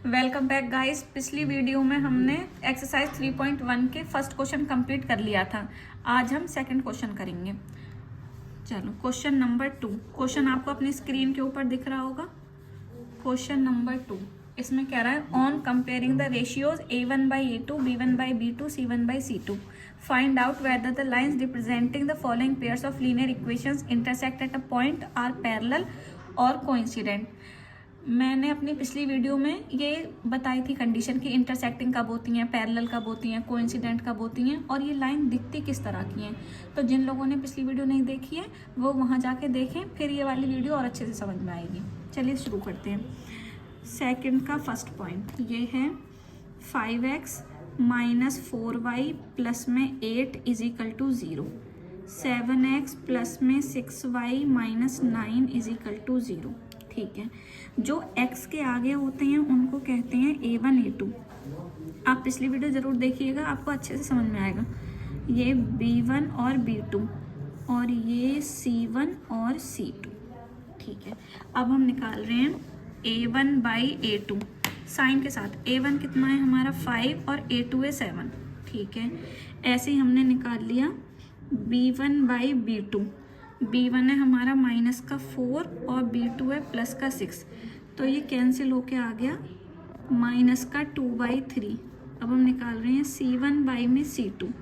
Welcome back guys. पिछली video में हमने एक्सरसाइज 3.1 के फर्स्ट क्वेश्चन कंप्लीट कर लिया था। आज हम सेकंड क्वेश्चन करेंगे। चलो क्वेश्चन नंबर 2। क्वेश्चन आपको अपनी स्क्रीन के ऊपर दिख रहा होगा। क्वेश्चन नंबर 2 इसमें कह रहा है on comparing the ratios a1/a2, b1/b2, c1/c2 find out whether the lines representing the following pairs of linear equations intersect at a point are parallel और कोइंसिडेंट। मैंने अपनी पिछली वीडियो में ये बताई थी कंडीशन की इंटरसेक्टिंग कब होती हैं, पैरेलल कब होती हैं, कोइंसिडेंट कब होती हैं और ये लाइन दिखती किस तरह की हैं। तो जिन लोगों ने पिछली वीडियो नहीं देखी है वो वहाँ जाके देखें, फिर ये वाली वीडियो और अच्छे से समझ में आएगी। चलिए शुरू करते हैं। सेकंड का फर्स्ट पॉइंट ये है 5x माइनस 4y प्लस में 8 is equal to 0, 7x plus में 6y minus 9 is equal to 0। ठीक है, जो x के आगे होते हैं उनको कहते हैं a1 a2। आप पिछली वीडियो ज़रूर देखिएगा, आपको अच्छे से समझ में आएगा। ये b1 और b2 और ये c1 और c2। ठीक है, अब हम निकाल रहे हैं a1/a2 साइन के साथ। a1 कितना है हमारा 5 और a2 है 7। ठीक है, ऐसे ही हमने निकाल लिया b1/b2। b1 है हमारा माइनस का 4 और b2 है प्लस का 6, तो ये कैंसिल होके आ गया माइनस का 2/3। अब हम निकाल रहे हैं c1 में c2।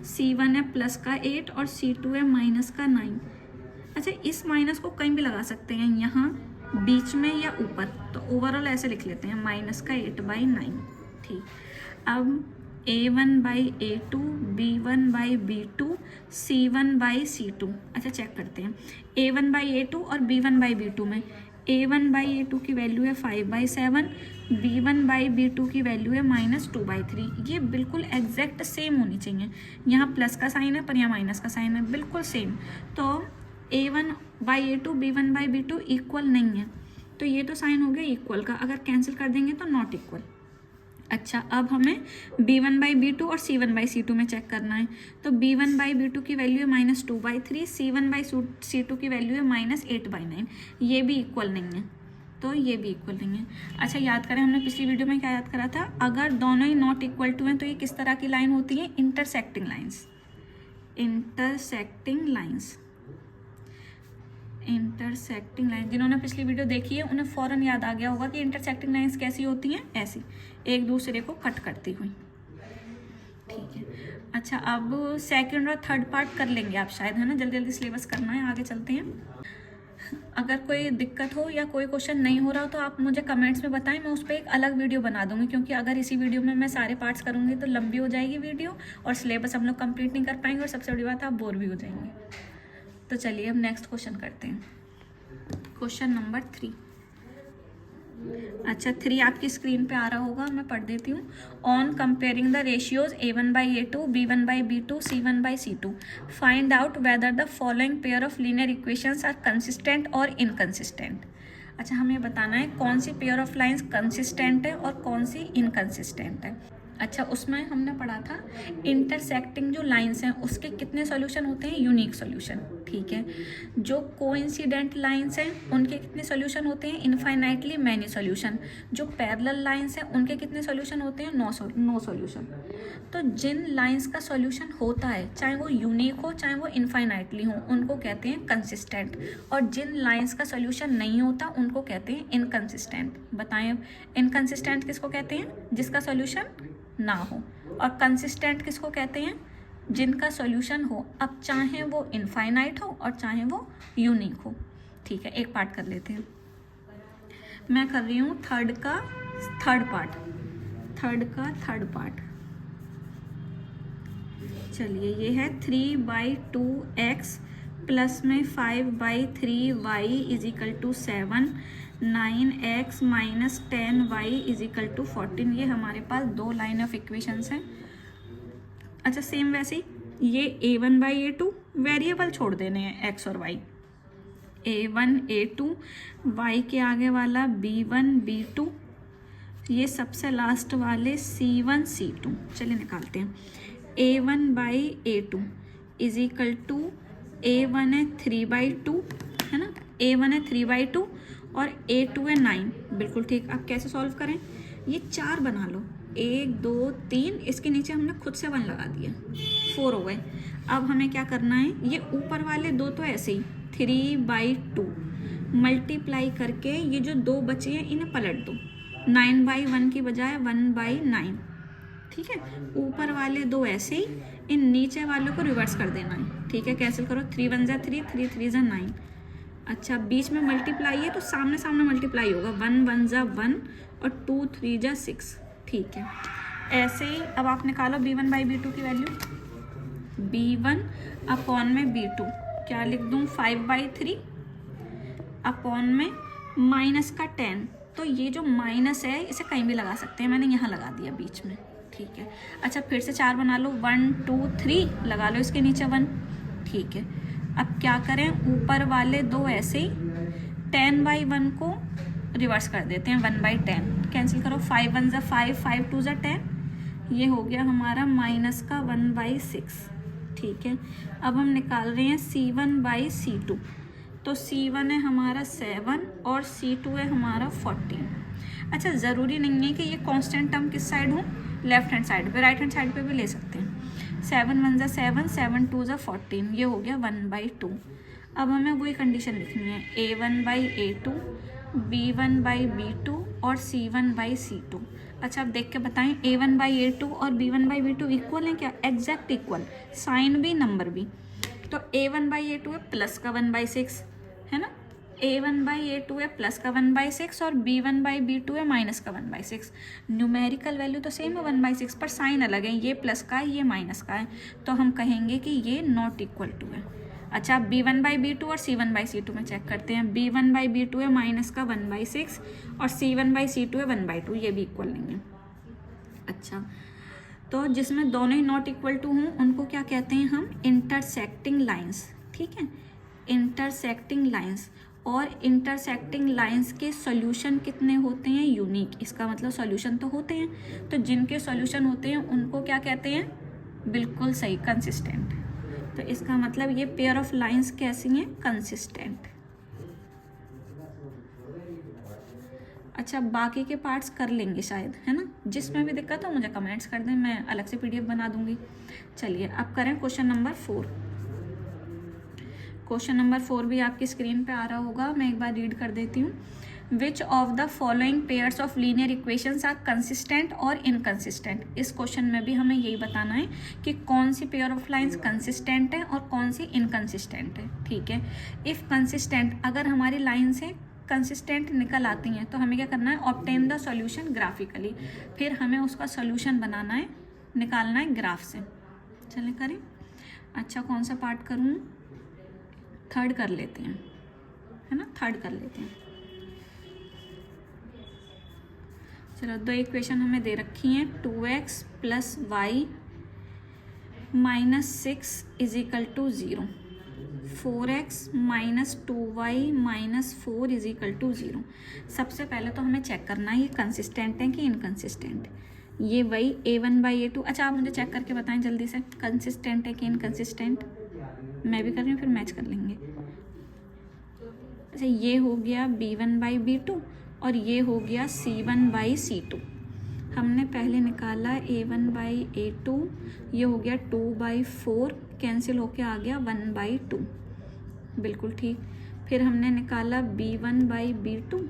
c1 है प्लस का 8 और c2 है माइनस का 9। अच्छा, इस माइनस को कहीं भी लगा सकते हैं, यहाँ बीच में या ऊपर, तो ओवरऑल ऐसे लिख लेते हैं माइनस का 8/9। ठीक, अब a1/a2, b1/b2, c1/c2। अच्छा चेक करते हैं a1/a2 और b1/b2 में। a1/a2 की वैल्यू है 5/7, b1/b2 की वैल्यू है -2/3। ये बिल्कुल एग्जैक्ट सेम होनी चाहिए। यहाँ प्लस का साइन है पर यहाँ माइनस का साइन है, बिल्कुल सेम। तो a1/a2 b1/b2 इक्वल नहीं है, तो ये तो साइन हो गया इक्वल का, अगर कैंसिल कर देंगे तो नॉट इक्वल। अच्छा, अब हमें b1/b2 और c1/c2 में चेक करना है। तो b1/b2 की वैल्यू है -2/3, c1/c2 की वैल्यू है -8/9। ये भी इक्वल नहीं है, तो ये भी इक्वल नहीं है। अच्छा याद करें, हमने पिछली वीडियो में क्या याद करा था, अगर दोनों ही नॉट इक्वल टू हैं तो ये किस तरह की लाइन होती है, intersecting lines. Intersecting lines, intersecting line जिन्होंने पिछली वीडियो देखी है उन्हें फ़ौरन याद आ गया होगा कि इंटरसेक्टिंग लाइंस कैसी होती हैं, ऐसी एक दूसरे को कट करती हुई। ठीक है, अच्छा अब सेकंड और थर्ड पार्ट कर लेंगे आप शायद, है ना, जल्दी जल्दी सिलेबस करना है, आगे चलते हैं। अगर कोई दिक्कत हो या कोई क्वेश्चन नहीं हो रहा हो तो आप मुझे कमेंट्स में बताएं, मैं उस पर एक अलग वीडियो बना दूंगी, क्योंकि अगर इसी वीडियो में मैं सारे पार्ट्स करूँगी तो लंबी हो जाएगी वीडियो और सिलेबस हम लोग कंप्लीट नहीं कर पाएंगे और सबसे बड़ी बात आप बोर भी हो जाएंगे। तो चलिए अब नेक्स्ट क्वेश्चन करते हैं। Question number 3। अच्छा 3 आपकी स्क्रीन पे आ रहा होगा, मैं पढ़ देती हूँ। On comparing the ratios a1/a2, b1/b2, c1/c2 find out whether the following pair of linear equations are consistent और इनकंसिस्टेंट। अच्छा, हमें बताना है कौन सी पेयर ऑफ लाइंस कंसिस्टेंट है और कौन सी इनकंसिस्टेंट है। अच्छा, उसमें हमने पढ़ा था इंटरसेक्टिंग जो लाइंस हैं उसके कितने सॉल्यूशन होते हैं, यूनिक सॉल्यूशन। ठीक है, जो कोइंसिडेंट लाइंस हैं उनके कितने सॉल्यूशन होते हैं, इनफाइनाइटली मैनी सॉल्यूशन। जो पैरेलल लाइंस हैं उनके कितने सॉल्यूशन होते हैं, नो सॉल्यूशन। तो जिन लाइंस का सॉल्यूशन होता है, चाहे वो यूनिक हो चाहे वो इनफाइनाइटली हो, उनको कहते हैं कंसिस्टेंट, और जिन लाइंस का सॉल्यूशन नहीं होता उनको कहते हैं इनकंसिस्टेंट। बताएं इनकंसिस्टेंट किसको कहते हैं, जिसका सॉल्यूशन ना हो, और कंसिस्टेंट किसको कहते हैं, जिनका सॉल्यूशन हो, अब चाहे वो इनफाइनाइट हो और चाहे वो यूनिक हो। ठीक है, एक पार्ट कर लेते हैं। मैं कर रही हूँ थर्ड का थर्ड पार्ट। चलिए, ये है 3/2x प्लस में 5/3y is equal to 7, 9x minus 10y is equal to 14। ये हमारे पास दो लाइन ऑफ इक्वेशंस हैं। अच्छा, सेम वैसे ही ये a1/a2 वेरिएबल छोड़ देने हैं x और y। a1 a2, y के आगे वाला b1 b2, ये सबसे लास्ट वाले c1 c2। चलिए निकालते हैं। a1/a2 is equal to a1 है 3/2, है ना, a1 है 3/2 और a2 है 9। बिल्कुल ठीक। अब कैसे सॉल्व करें, ये 4 बना लो, 1 2 3, इसके नीचे हमने खुद से 1 लगा दिया, 4 हो गए। अब हमें क्या करना है, ये ऊपर वाले 2 तो ऐसे ही 3/2 मल्टीप्लाई करके ये जो 2 बचे हैं इन्हें पलट दो, 9/1 की बजाय 1/9, ठीक है। ऊपर वाले 2 ऐसे ही, इन नीचे वालों को रिवर्स कर देना है, ठीक है। कैंसिल करो, 3 1 जा 3, 3 3 जा 9। अच्छा, बीच में मल्टीप्लाई है तो सामने सामने मल्टीप्लाई होगा, 1 1 जा 1 और 2 3 जा 6, ठीक है। ऐसे ही अब आप निकालो b1/b2 की वैल्यू, b1 अपॉन में b2 क्या लिख दूँ, 5/3 अपॉन में माइनस का 10, तो ये जो माइनस है इसे कहीं भी लगा सकते हैं, मैंने यहाँ लगा दिया बीच में, ठीक है। अच्छा, फिर से 4 बना लो, 1 2 3 लगा लो इसके नीचे 1, ठीक है। अब क्या करें, ऊपर वाले 2 ऐसे ही 10/1 को रिवर्स कर देते हैं, 1/10, कैंसिल करो, 5 1 जा 5, 5 2 जा 10, ये हो गया हमारा माइनस का 1/6, ठीक है। अब हम निकाल रहे हैं C1/C2, तो C1 है हमारा 7 और C2 है हमारा 14। अच्छा, ज़रूरी नहीं है कि ये कांस्टेंट टर्म किस साइड हो, लेफ्ट हैंड साइड पे, राइट हैंड साइड पे भी ले सकते हैं। 7 1 जा 7, 7 2 जा 14, ये हो गया 1/2। अब हमें वही कंडीशन लिखनी है, A1/A2, B1/B2 और C1/C2। अच्छा, आप देख के बताएं A1/A2 और B1/B2 इक्वल हैं क्या, एग्जैक्ट इक्वल, साइन भी नंबर भी। तो A1/A2 है प्लस का 1/6, है ना, A1/A2 है प्लस का 1/6 और B1/B2 है माइनस का 1/6। न्यूमेरिकल वैल्यू तो सेम है 1/6, पर साइन अलग है, ये प्लस का है ये माइनस का है, तो हम कहेंगे कि ये नॉट इक्वल टू है। अच्छा, B1/B2 और C1/C2 में चेक करते हैं, B1/B2 है माइनस का 1/6 और C1/C2 है 1/2, ये भी इक्वल नहीं है। अच्छा, तो जिसमें दोनों ही नॉट इक्वल टू हों उनको क्या कहते हैं हम, इंटरसेक्टिंग लाइंस, ठीक है, इंटरसेक्टिंग लाइंस। और इंटरसेक्टिंग लाइंस के सॉल्यूशन कितने होते हैं, यूनिक, इसका मतलब सॉल्यूशन तो होते हैं, तो जिनके सॉल्यूशन होते हैं उनको क्या कहते हैं, बिल्कुल सही, कंसिस्टेंट। तो इसका मतलब ये पेयर ऑफ लाइंस कैसी हैं, कंसिस्टेंट। अच्छा, बाकी के पार्ट्स कर लेंगे शायद, है ना, जिसमें भी दिक्कत हो मुझे कमेंट्स कर दें, मैं अलग से PDF बना दूंगी। चलिए अब करें क्वेश्चन नंबर 4। क्वेश्चन नंबर 4 भी आपकी स्क्रीन पे आ रहा होगा, मैं एक बार रीड कर देती हूँ। Which of the following pairs of linear equations are consistent और इनकंसिस्टेंट। इस क्वेश्चन में भी हमें यही बताना है कि कौन सी पेयर ऑफ लाइंस कंसिस्टेंट है और कौन सी इनकंसिस्टेंट है, ठीक है। इफ़ कंसिस्टेंट, अगर हमारी लाइन से कंसिस्टेंट निकल आती हैं तो हमें क्या करना है, ऑब्टेन द सॉल्यूशन ग्राफिकली, फिर हमें उसका सॉल्यूशन बनाना है, निकालना है ग्राफ से। चलें करें। अच्छा, कौन सा पार्ट करूँ, थर्ड कर लेते हैं, है ना, थर्ड कर लेते हैं। चलो, 2 इक्वेशन हमें दे रखी हैं, 2x + y - 6 = 0, 4x - 2y - 4 = 0। सबसे पहले तो हमें चेक करना है ये कंसिस्टेंट है कि इनकंसिस्टेंट। ये वही A1/A2, अच्छा आप मुझे चेक करके बताएं जल्दी से, कंसिस्टेंट है कि इनकंसिस्टेंट। मैं भी कर रही हूँ, फिर मैच कर लेंगे। अच्छा, ये हो गया B1/B2 और ये हो गया C1/C2। हमने पहले निकाला A1/A2, ये हो गया 2/4, कैंसिल होके आ गया 1/2, बिल्कुल ठीक। फिर हमने निकाला B1/B2,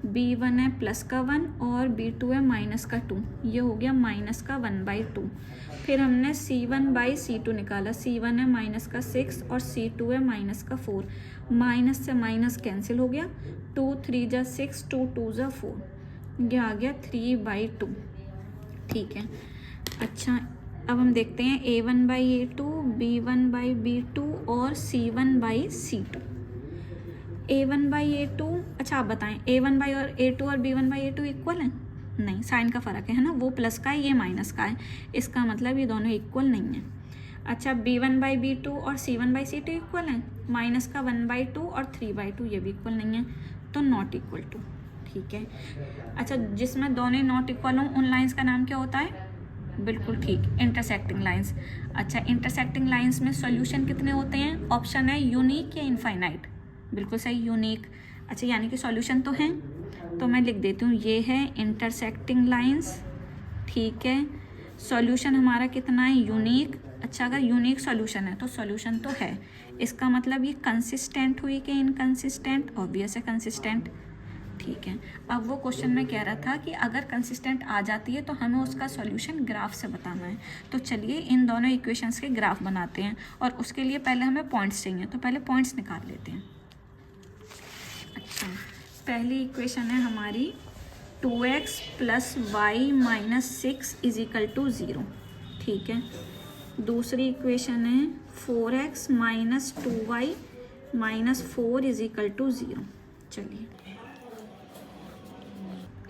B1 है प्लस का 1 और B2 है माइनस का 2, ये हो गया माइनस का 1/2। फिर हमने C1/C2 निकाला, C1 है माइनस का 6 और C2 है माइनस का 4, माइनस से माइनस कैंसिल हो गया, 2 3 जा 6, 2 2 जा 4, ये आ गया 3/2, ठीक है। अच्छा, अब हम देखते हैं A1/A2, B1/B2 और C1/C2। A1/A2, अच्छा आप बताएं A1/A2 और B1/A2 इक्वल हैं? नहीं, साइन का फ़र्क है ना, वो प्लस का है ये माइनस का है, इसका मतलब ये दोनों इक्वल नहीं है। अच्छा, B1/B2 और C1/C2 इक्वल हैं, माइनस का 1/2 और 3/2 ये भी इक्वल नहीं है, तो नॉट इक्वल टू, ठीक है। अच्छा, जिसमें दोनों नॉट इक्वल हों उन लाइंस का नाम क्या होता है, बिल्कुल ठीक, इंटरसेक्टिंग लाइंस। अच्छा, इंटरसेक्टिंग लाइंस में सॉल्यूशन कितने होते हैं, ऑप्शन है यूनिक या इनफाइनाइट, बिल्कुल सही, यूनिक। अच्छा, यानी कि सॉल्यूशन तो हैं, तो मैं लिख देती हूँ ये है इंटरसेक्टिंग लाइंस, ठीक है। सॉल्यूशन हमारा कितना है, यूनिक। अच्छा, अगर यूनिक सॉल्यूशन है तो सॉल्यूशन तो है, इसका मतलब ये कंसिस्टेंट हुई कि इनकंसिस्टेंट, ऑब्वियस है कंसिस्टेंट, ठीक है। अब वो क्वेश्चन में कह रहा था कि अगर कंसिस्टेंट आ जाती है तो हमें उसका सॉल्यूशन ग्राफ से बताना है। तो चलिए इन दोनों इक्वेशंस के ग्राफ बनाते हैं, और उसके लिए पहले हमें पॉइंट्स चाहिए, तो पहले पॉइंट्स निकाल लेते हैं। अच्छा, पहली इक्वेशन है हमारी 2x plus y minus 6 is equal to 0, ठीक है। दूसरी इक्वेशन है 4x minus 2y minus 4 is equal to 0। चलिए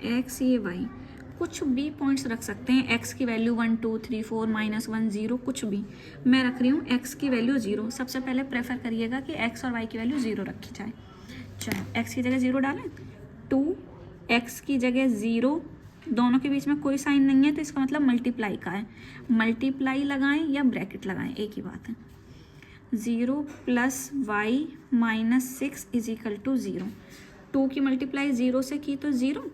x ये y, कुछ भी पॉइंट्स रख सकते हैं। x की वैल्यू 1 2 3 4 माइनस 1 0, कुछ भी। मैं रख रही हूँ x की वैल्यू 0। सबसे पहले प्रेफर करिएगा कि x और y की वैल्यू 0 रखी जाए। चलो x की जगह 0 डालें, 2x की जगह 0, दोनों के बीच में कोई साइन नहीं है तो इसका मतलब मल्टीप्लाई का है। मल्टीप्लाई लगाएं या ब्रैकेट लगाएं, एक ही बात है। 0 plus y minus 6 is equal to 0। 2 की मल्टीप्लाई 0 से की तो 0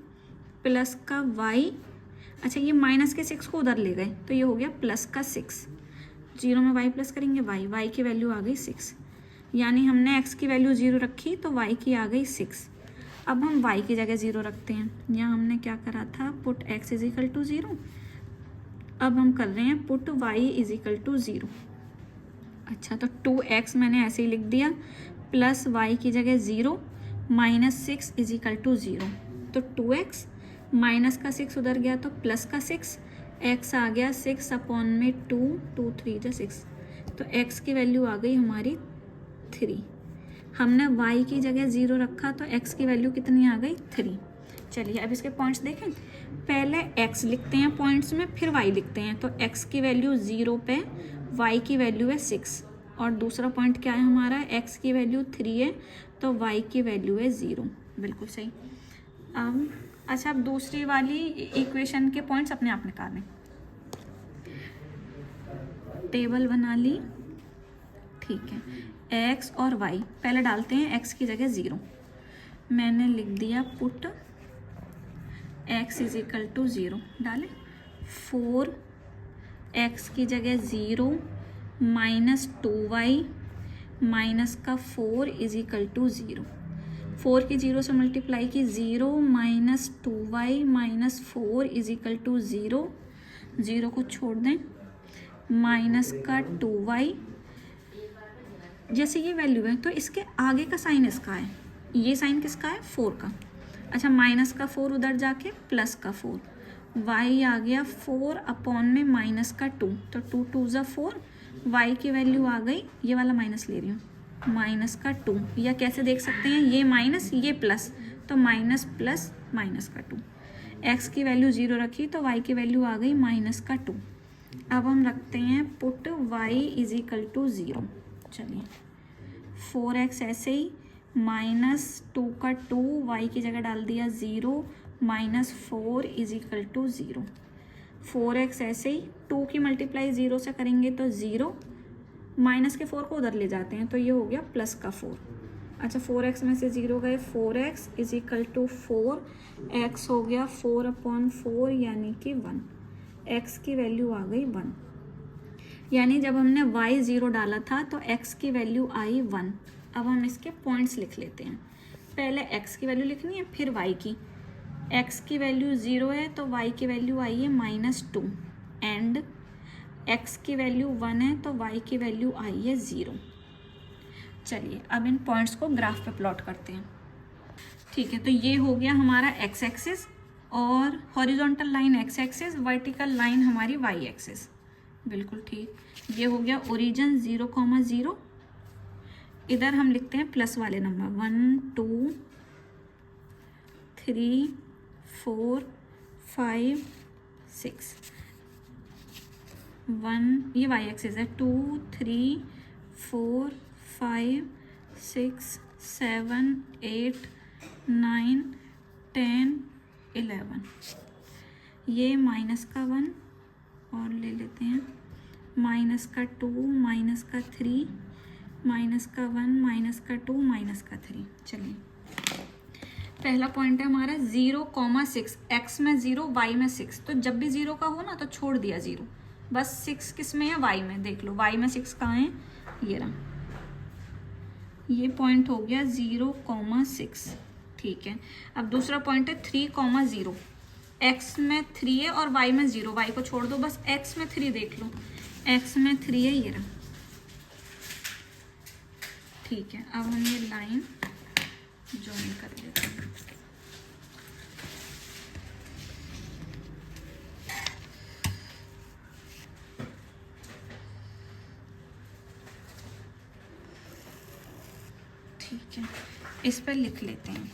प्लस का y, अच्छा ये माइनस के 6 को उधर ले गए तो ये हो गया प्लस का 6। 0 में y प्लस करेंगे y की वैल्यू आ गई 6, यानी हमने x की वैल्यू 0 रखी तो y की आ गई 6। अब हम y की जगह 0 रखते हैं। यहाँ हमने क्या करा था, put x is equal to 0। अब हम कर रहे हैं put y is equal to 0। अच्छा, तो 2x मैंने ऐसे ही लिख दिया, प्लस y की जगह 0 माइनस 6 इज इक्वल टू 0। तो 2x माइनस का 6 उधर गया तो प्लस का 6, x आ गया 6 अपॉन में 2, 2 3 जा 6, तो x की वैल्यू आ गई हमारी 3। हमने y की जगह 0 रखा तो x की वैल्यू कितनी आ गई, 3। चलिए अब इसके पॉइंट्स देखें। पहले x लिखते हैं पॉइंट्स में, फिर y लिखते हैं। तो x की वैल्यू 0 पे, y की वैल्यू है 6, और दूसरा पॉइंट क्या है हमारा, x की वैल्यू 3 है तो y की वैल्यू है 0। बिल्कुल सही। अच्छा, अब दूसरी वाली इक्वेशन के पॉइंट्स अपने आप निकालें। टेबल बना ली, ठीक है। x और y पहले डालते हैं, x की जगह 0, मैंने लिख दिया put x is equal to 0 डालें। 4x की जगह 0 माइनस 2y माइनस का 4 इज इक्वल टू 0। 4 की 0 से मल्टीप्लाई की, 0 minus 2y minus 4 is equal to 0, 0 को छोड़ दें, माइनस का 2y, जैसे ये वैल्यू है तो इसके आगे का साइन इसका है, ये साइन किसका है, 4 का। अच्छा, माइनस का 4 उधर जाके प्लस का 4, y आ गया 4 अपॉन में माइनस का 2, तो 2 2 ज़ा 4, y की वैल्यू आ गई, ये वाला माइनस ले रही हूँ, माइनस का 2, या कैसे देख सकते हैं, ये माइनस ये प्लस, तो माइनस प्लस माइनस का 2। x की वैल्यू 0 रखी तो y की वैल्यू आ गई माइनस का 2। अब हम रखते हैं put y is equal to 0। चलिए 4x ऐसे ही, माइनस 2 का 2, y की जगह डाल दिया 0, minus 4 is equal to 0। 4x ऐसे ही, 2 की मल्टीप्लाई 0 से करेंगे तो 0, माइनस के 4 को उधर ले जाते हैं तो ये हो गया प्लस का 4। अच्छा, 4x में से 0 गए, 4x is equal to 4, x हो गया 4 अपॉन 4 यानी कि 1, x की वैल्यू आ गई 1। यानी जब हमने y 0 डाला था तो x की वैल्यू आई 1। अब हम इसके पॉइंट्स लिख लेते हैं। पहले x की वैल्यू लिखनी है, फिर y की। x की वैल्यू 0 है तो y की वैल्यू आई है -2, एंड x की वैल्यू 1 है तो y की वैल्यू आई है 0। चलिए अब इन पॉइंट्स को ग्राफ पे प्लॉट करते हैं। ठीक है, तो ये हो गया हमारा x एक्सिस, और horizontal line x axis, vertical line हमारी y एक्सिस। बिल्कुल ठीक। ये हो गया ओरिजिन 0,0। इधर हम लिखते हैं प्लस वाले नंबर 1 2 3 4 5 6। 1 ये y एक्सिस है, 2 3 4 5 6 7 8 9 10 11। ये माइनस का 1 और ले लेते हैं, माइनस का 2 माइनस का 3 माइनस का 1 माइनस का 2 माइनस का 3। चलिए पहला पॉइंट है हमारा 0,6, एक्स में 0 वाई में 6। तो जब भी 0 का हो ना तो छोड़ दिया 0, बस 6 किस में है, वाई में। देख लो वाई में 6 कहाँ है, ये रहा, ये पॉइंट हो गया 0,6। ठीक है, अब दूसरा पॉइंट है 3,0, एक्स में 3 है और वाई में 0, वाई को छोड़ दो, बस एक्स में 3 देख लो, एक्स में 3 है, ये रहा। ठीक है, अब हम ये लाइन ज्वाइन कर लेते हैं। ठीक है, इस पर लिख लेते हैं,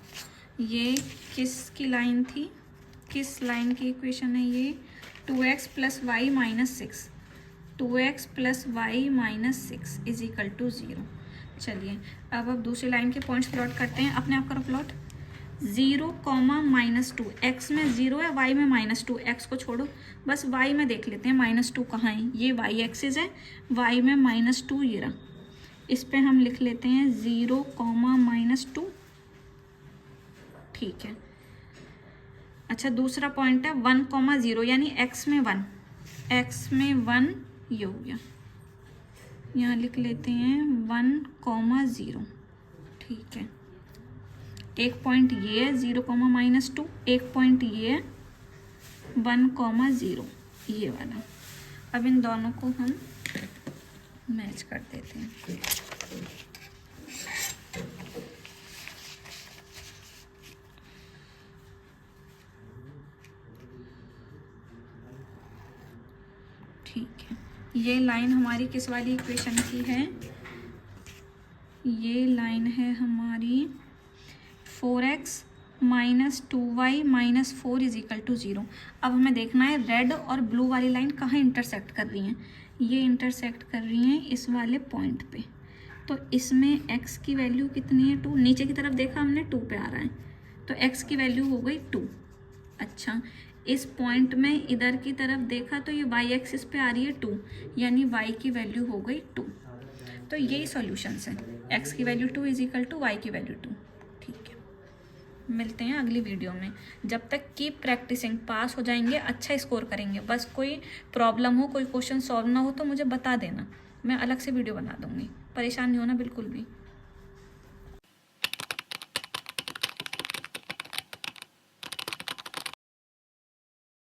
ये किसकी लाइन थी, किस लाइन की इक्वेशन है ये, 2x plus y minus 6, 2x plus y minus 6 is equal to 0। चलिए अब दूसरी लाइन के पॉइंट्स प्लॉट करते हैं, अपने आप करो प्लॉट। 0, -2, एक्स में 0 है, वाई में -2, एक्स को छोड़ो, बस वाई में देख लेते हैं -2 कहाँ है, ये वाई एक्सिस है, वाई में -2 ये रहा। इस पे हम लिख लेते हैं 0, -2। ठीक है, अच्छा दूसरा पॉइंट है 1,0, यानी एक्स में 1, एक्स में 1 ये हो गया, यहाँ लिख लेते हैं 1,0। ठीक है, एक पॉइंट ये है 0, -2, एक पॉइंट ये है 1,0 ये वाला। अब इन दोनों को हम मैच कर देते हैं। ठीक है, ये लाइन हमारी किस वाली इक्वेशन की है, ये लाइन है हमारी 4x minus 2y minus 4 is equal to 0। अब हमें देखना है रेड और ब्लू वाली लाइन कहाँ इंटरसेक्ट कर रही हैं, ये इंटरसेक्ट कर रही हैं इस वाले पॉइंट पे। तो इसमें x की वैल्यू कितनी है, 2, नीचे की तरफ देखा हमने 2 पे आ रहा है, तो x की वैल्यू हो गई 2। अच्छा, इस पॉइंट में इधर की तरफ देखा तो ये y एक्सिस पे आ रही है 2, यानी y की वैल्यू हो गई 2। तो यही सॉल्यूशंस है, x की value 2 is equal to y की वैल्यू 2। ठीक है, मिलते हैं अगली वीडियो में। जब तक कीप प्रैक्टिसिंग, पास हो जाएंगे, अच्छा स्कोर करेंगे। बस कोई प्रॉब्लम हो, कोई क्वेश्चन सॉल्व ना हो तो मुझे बता देना, मैं अलग से वीडियो बना दूंगी, परेशान नहीं होना बिल्कुल भी।